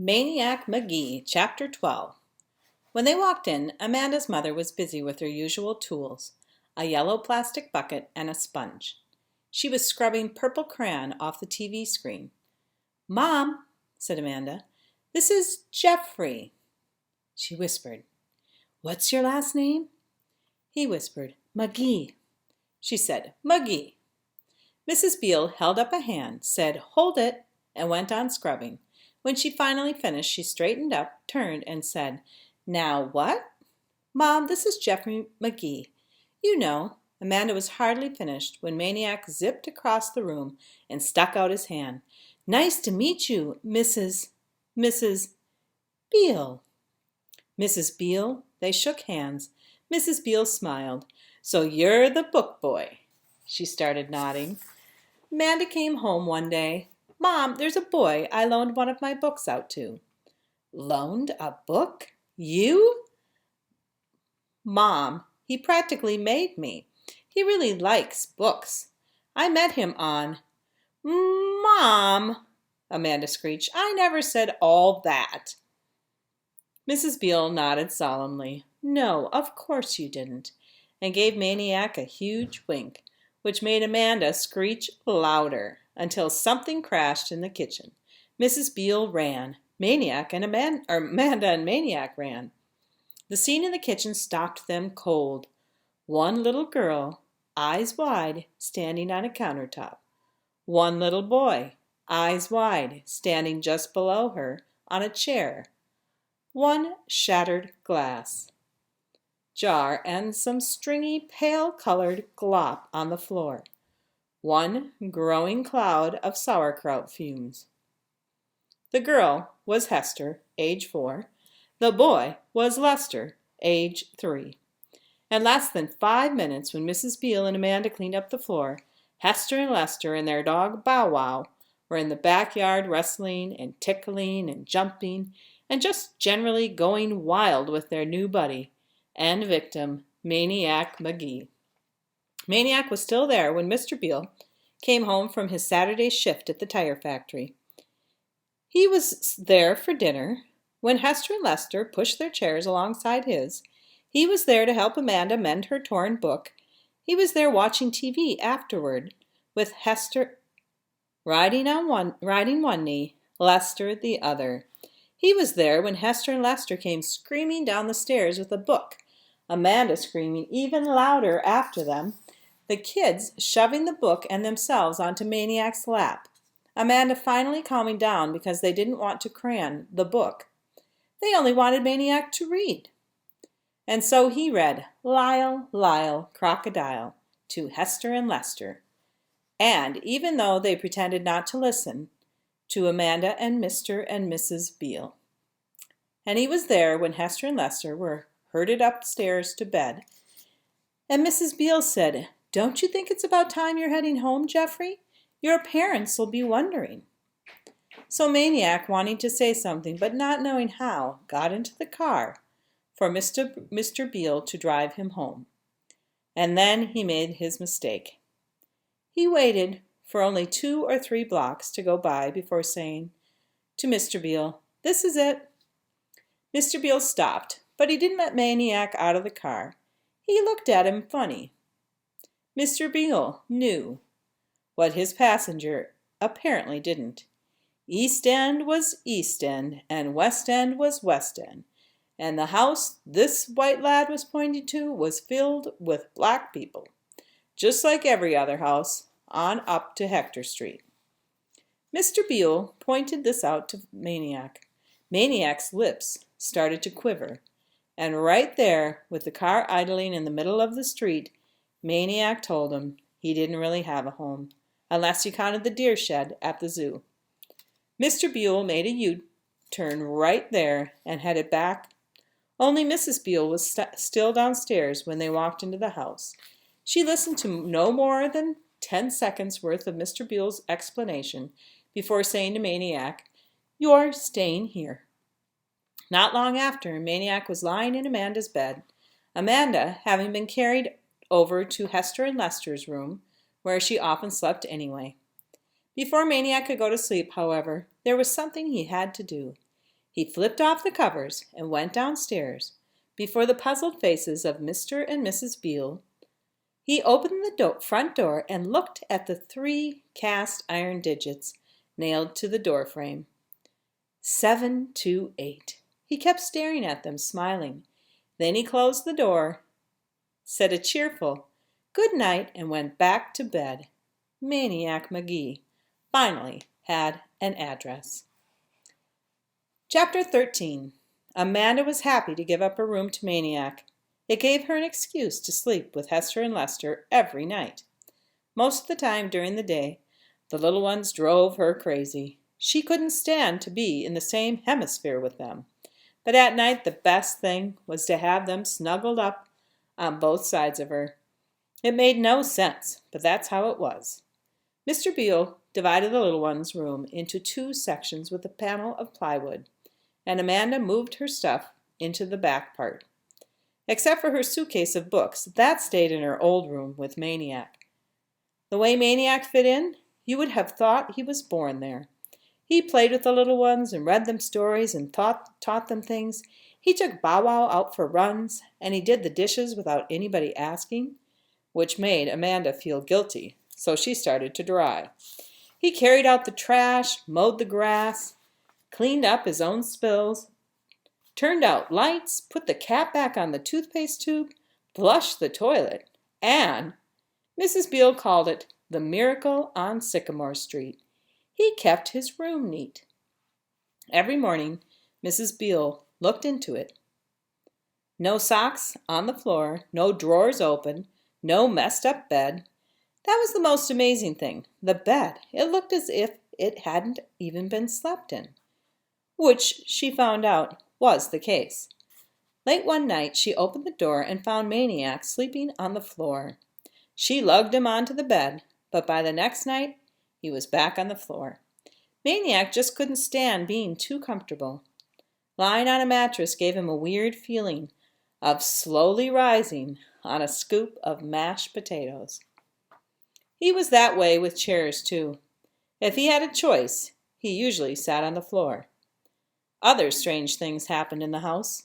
Maniac Magee, Chapter 12. When they walked in, Amanda's mother was busy with her usual tools, a yellow plastic bucket and a sponge. She was scrubbing purple crayon off the TV screen. "Mom," said Amanda, "this is Jeffrey." She whispered, "What's your last name?" He whispered, "Magee." She said, "Magee." Mrs. Beale held up a hand, said, "Hold it," and went on scrubbing. When she finally finished, she straightened up, turned, and said, "Now what?" "Mom, this is Jeffrey Magee. You know." Amanda was hardly finished when Maniac zipped across the room and stuck out his hand. "Nice to meet you, Mrs. Beale." "Mrs. Beale?" They shook hands. Mrs. Beale smiled. "So you're the book boy." She started nodding. Amanda came home one day. "Mom, there's a boy I loaned one of my books out to." "Loaned a book? You?" "Mom, he practically made me. He really likes books. I met him on—" "Mom," Amanda screeched, "I never said all that." Mrs. Beale nodded solemnly. "No, of course you didn't," and gave Maniac a huge wink, which made Amanda screech louder, until something crashed in the kitchen. Mrs. Beale ran. Amanda and Maniac ran. The scene in the kitchen stopped them cold. One little girl, eyes wide, standing on a countertop. One little boy, eyes wide, standing just below her on a chair. One shattered glass jar and some stringy, pale-colored glop on the floor. One growing cloud of sauerkraut fumes. The girl was Hester, age 4. The boy was Lester, age 3. In less than 5 minutes, when Mrs. Beale and Amanda cleaned up the floor, Hester and Lester and their dog Bow Wow were in the backyard wrestling and tickling and jumping and just generally going wild with their new buddy and victim, Maniac Magee. Maniac was still there when Mr. Beale came home from his Saturday shift at the tire factory. He was there for dinner. When Hester and Lester pushed their chairs alongside his, he was there to help Amanda mend her torn book. He was there watching TV afterward, with Hester riding one knee, Lester the other. He was there when Hester and Lester came screaming down the stairs with a book, Amanda screaming even louder after them, the kids shoving the book and themselves onto Maniac's lap. Amanda finally calming down because they didn't want to crayon the book. They only wanted Maniac to read. And so he read Lyle, Lyle, Crocodile to Hester and Lester. And even though they pretended not to listen, to Amanda and Mr. and Mrs. Beale. And he was there when Hester and Lester were herded upstairs to bed. And Mrs. Beale said, "Don't you think it's about time you're heading home, Jeffrey? Your parents will be wondering." So Maniac, wanting to say something but not knowing how, got into the car for Mr. Beale to drive him home. And then he made his mistake. He waited for only 2 or 3 blocks to go by before saying to Mr. Beale, "This is it." Mr. Beale stopped, but he didn't let Maniac out of the car. He looked at him funny. Mr. Beale knew what his passenger apparently didn't. East End was East End, and West End was West End, and the house this white lad was pointing to was filled with black people, just like every other house on up to Hector Street. Mr. Beale pointed this out to Maniac. Maniac's lips started to quiver, and right there, with the car idling in the middle of the street, Maniac told him he didn't really have a home, unless you counted the deer shed at the zoo. Mr. Beale made a U-turn right there and headed back. Only Mrs. Beale was still downstairs when they walked into the house. She listened to no more than 10 seconds worth of Mr. Beale's explanation before saying to Maniac, "You're staying here." Not long after, Maniac was lying in Amanda's bed, Amanda having been carried over to Hester and Lester's room, where she often slept anyway. Before Maniac could go to sleep, however, there was something he had to do. He flipped off the covers and went downstairs. Before the puzzled faces of Mr. and Mrs. Beale, he opened the front door and looked at the 3 cast iron digits nailed to the door frame. 728. He kept staring at them, smiling. Then he closed the door, said a cheerful good night, and went back to bed. Maniac Magee finally had an address. Chapter 13. Amanda was happy to give up her room to Maniac. It gave her an excuse to sleep with Hester and Lester every night. Most of the time during the day, the little ones drove her crazy. She couldn't stand to be in the same hemisphere with them. But at night the best thing was to have them snuggled up on both sides of her. It made no sense, but that's how it was. Mr. Beale divided the little one's room into 2 sections with a panel of plywood, and Amanda moved her stuff into the back part. Except for her suitcase of books, that stayed in her old room with Maniac. The way Maniac fit in, you would have thought he was born there. He played with the little ones and read them stories and taught them things. He took Bow Wow out for runs, and he did the dishes without anybody asking, which made Amanda feel guilty, so she started to dry. He carried out the trash, mowed the grass, cleaned up his own spills, turned out lights, put the cap back on the toothpaste tube, flushed the toilet, and Mrs. Beale called it the miracle on Sycamore Street. He kept his room neat. Every morning, Mrs. Beale looked into it. No socks on the floor, no drawers open, no messed up bed. That was the most amazing thing. The bed, it looked as if it hadn't even been slept in, which she found out was the case. Late one night, she opened the door and found Maniac sleeping on the floor. She lugged him onto the bed, but by the next night, he was back on the floor. Maniac just couldn't stand being too comfortable. Lying on a mattress gave him a weird feeling of slowly rising on a scoop of mashed potatoes. He was that way with chairs, too. If he had a choice, he usually sat on the floor. Other strange things happened in the house,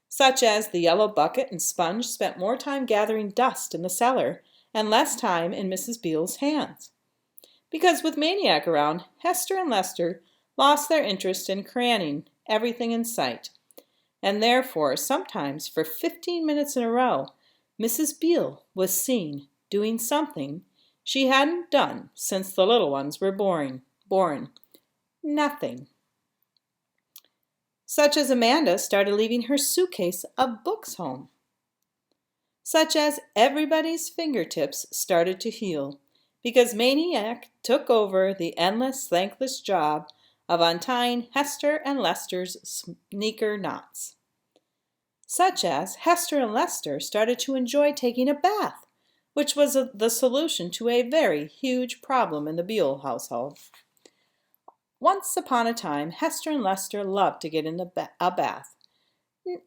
such as the yellow bucket and sponge spent more time gathering dust in the cellar and less time in Mrs. Beale's hands. Because with Maniac around, Hester and Lester lost their interest in cramming everything in sight, and therefore sometimes for 15 minutes in a row, Mrs. Beale was seen doing something she hadn't done since the little ones were born. Nothing. Such as Amanda started leaving her suitcase of books home. Such as everybody's fingertips started to heal, because Maniac took over the endless, thankless job of untying Hester and Lester's sneaker knots. Such as Hester and Lester started to enjoy taking a bath, which was the solution to a very huge problem in the Beale household. Once upon a time, Hester and Lester loved to get in a bath,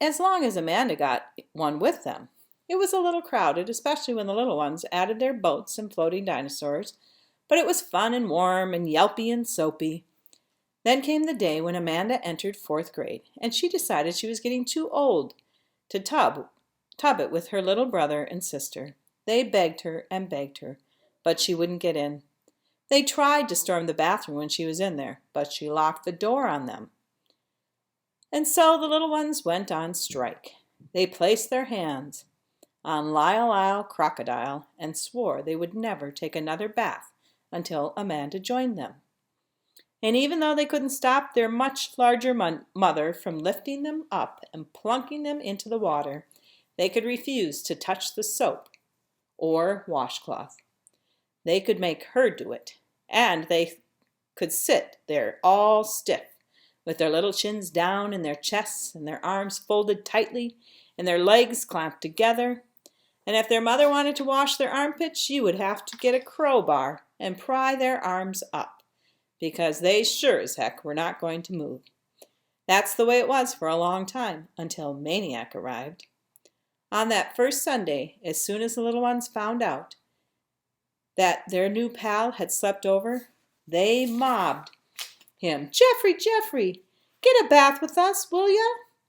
as long as Amanda got one with them. It was a little crowded, especially when the little ones added their boats and floating dinosaurs, but it was fun and warm and yelpy and soapy. Then came the day when Amanda entered 4th grade, and she decided she was getting too old to tub it with her little brother and sister. They begged her and begged her, but she wouldn't get in. They tried to storm the bathroom when she was in there, but she locked the door on them. And so the little ones went on strike. They placed their hands on Lyle Crocodile and swore they would never take another bath until Amanda joined them. And even though they couldn't stop their much larger mother from lifting them up and plunking them into the water, they could refuse to touch the soap or washcloth. They could make her do it, and they could sit there all stiff, with their little chins down in their chests and their arms folded tightly and their legs clamped together. And if their mother wanted to wash their armpits, she would have to get a crowbar and pry their arms up, because they sure as heck were not going to move. That's the way it was for a long time, until Maniac arrived. On that first Sunday, as soon as the little ones found out that their new pal had slept over, they mobbed him. "Jeffrey, Jeffrey, Get a bath with us, will ya?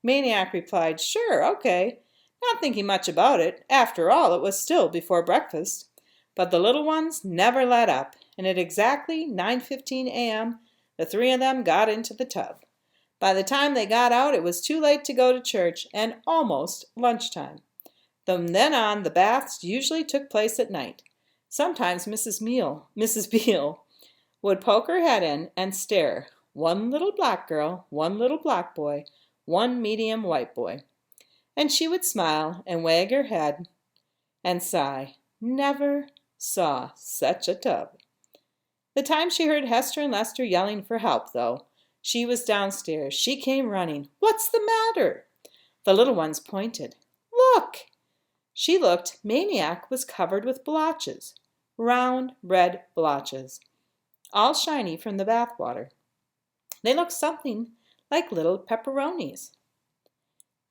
Maniac replied, Sure, okay, not thinking much about it. After all, it was still before breakfast. But the little ones never let up, and at exactly 9:15 a.m., the three of them got into the tub. By the time they got out, it was too late to go to church and almost lunchtime. From then on, the baths usually took place at night. Sometimes Mrs. Beale, would poke her head in and stare. One little black girl, one little black boy, one medium white boy. And she would smile and wag her head and sigh. Never saw such a tub. The time she heard Hester and Lester yelling for help, though, she was downstairs. She came running. What's the matter? The little ones pointed. Look! She looked. Maniac was covered with blotches, round red blotches, all shiny from the bath water. They looked something like little pepperonis.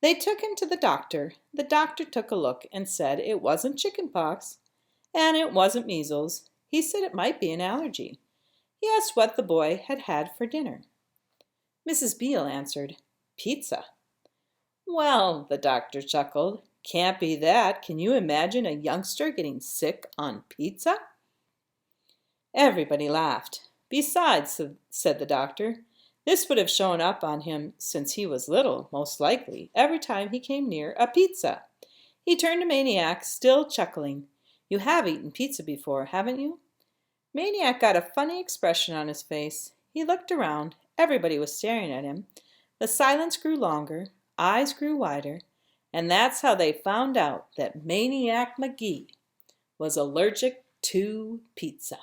They took him to the doctor. The doctor took a look and said it wasn't chicken pox, and it wasn't measles. He said it might be an allergy. He asked what the boy had had for dinner. Mrs. Beale answered, Pizza. Well, the doctor chuckled. Can't be that. Can you imagine a youngster getting sick on pizza? Everybody laughed. Besides, said the doctor, this would have shown up on him since he was little, most likely, every time he came near a pizza. He turned to Maniac, still chuckling. You have eaten pizza before, haven't you? Maniac got a funny expression on his face. He looked around. Everybody was staring at him. The silence grew longer, eyes grew wider, and that's how they found out that Maniac Magee was allergic to pizza.